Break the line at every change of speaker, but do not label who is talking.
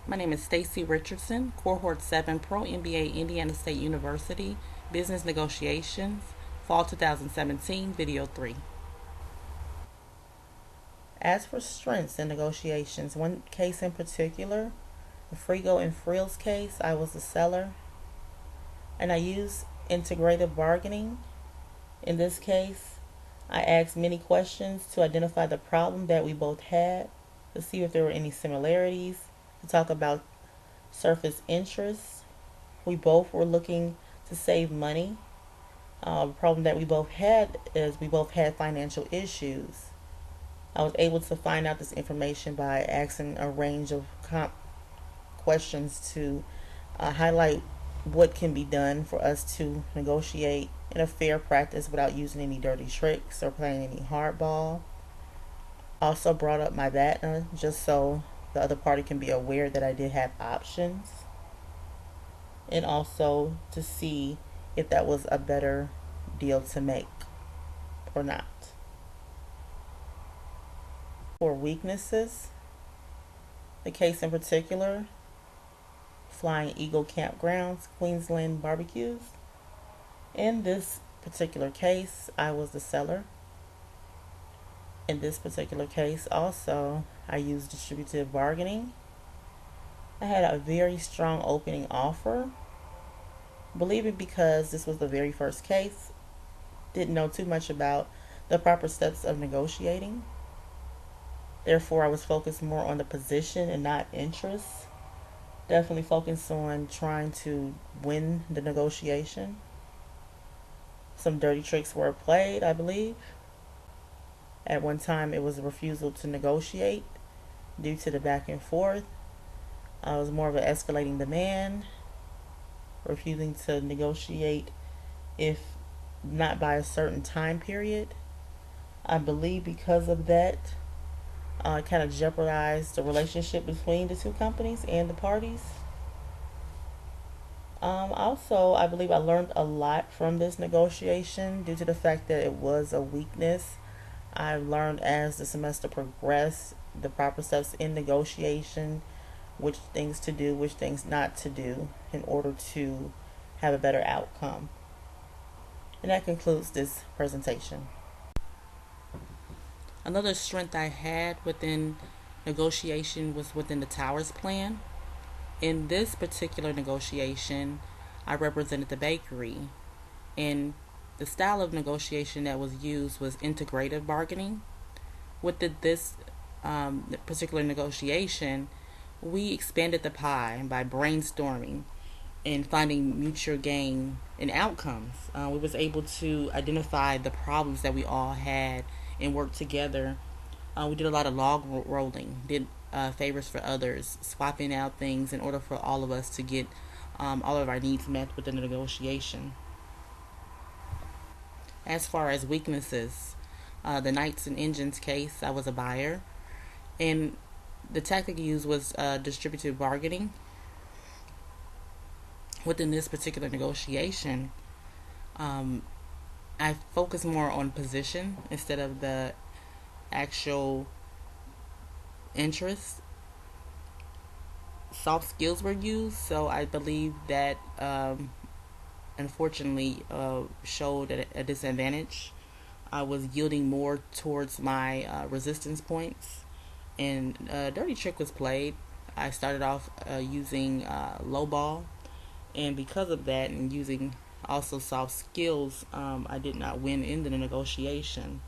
My name is Stacy Richardson, Cohort 7 Pro MBA, Indiana State University, Business Negotiations, Fall 2017, Video 3. As for strengths in negotiations, one case in particular, the Frigo and Frills case, I was the seller, and I used integrative bargaining. In this case, I asked many questions to identify the problem that we both had, to see if there were any similarities, to talk about surface interests. We both were looking to save money. The problem that we both had is we both had financial issues. I was able to find out this information by asking a range of questions to highlight what can be done for us to negotiate in a fair practice without using any dirty tricks or playing any hardball. Also brought up my BATNA just so the other party can be aware that I did have options, and also to see if that was a better deal to make or not. For weaknesses, the case in particular, Flying Eagle Campgrounds, Queensland Barbecues. In this particular case, I was the seller. In this particular case, also, I used distributive bargaining. I had a very strong opening offer. Believe it, because this was the very first case, didn't know too much about the proper steps of negotiating. Therefore, I was focused more on the position and not interest. Definitely focused on trying to win the negotiation. Some dirty tricks were played, I believe. At one time, it was a refusal to negotiate due to the back and forth. It was more of an escalating demand, refusing to negotiate if not by a certain time period. I believe because of that, it kind of jeopardized the relationship between the two companies and the parties. Also, I believe I learned a lot from this negotiation due to the fact that it was a weakness. I learned as the semester progressed the proper steps in negotiation, which things to do, which things not to do in order to have a better outcome. And that concludes this presentation. Another strength I had within negotiation was within the Towers plan. In this particular negotiation, I represented the bakery, and the style of negotiation that was used was integrative bargaining. With this particular negotiation, we expanded the pie by brainstorming and finding mutual gain in outcomes. We was able to identify the problems that we all had and work together. We did a lot of log rolling, did favors for others, swapping out things in order for all of us to get all of our needs met within the negotiation. As far as weaknesses, the Knights and Engines case, I was a buyer, and the tactic used was distributive bargaining. Within this particular negotiation, I focused more on position instead of the actual interest. Soft skills were used, so I believe that unfortunately showed a disadvantage. I was yielding more towards my resistance points, and a dirty trick was played. I started off using low ball, and because of that, and using also soft skills, I did not win in the negotiation.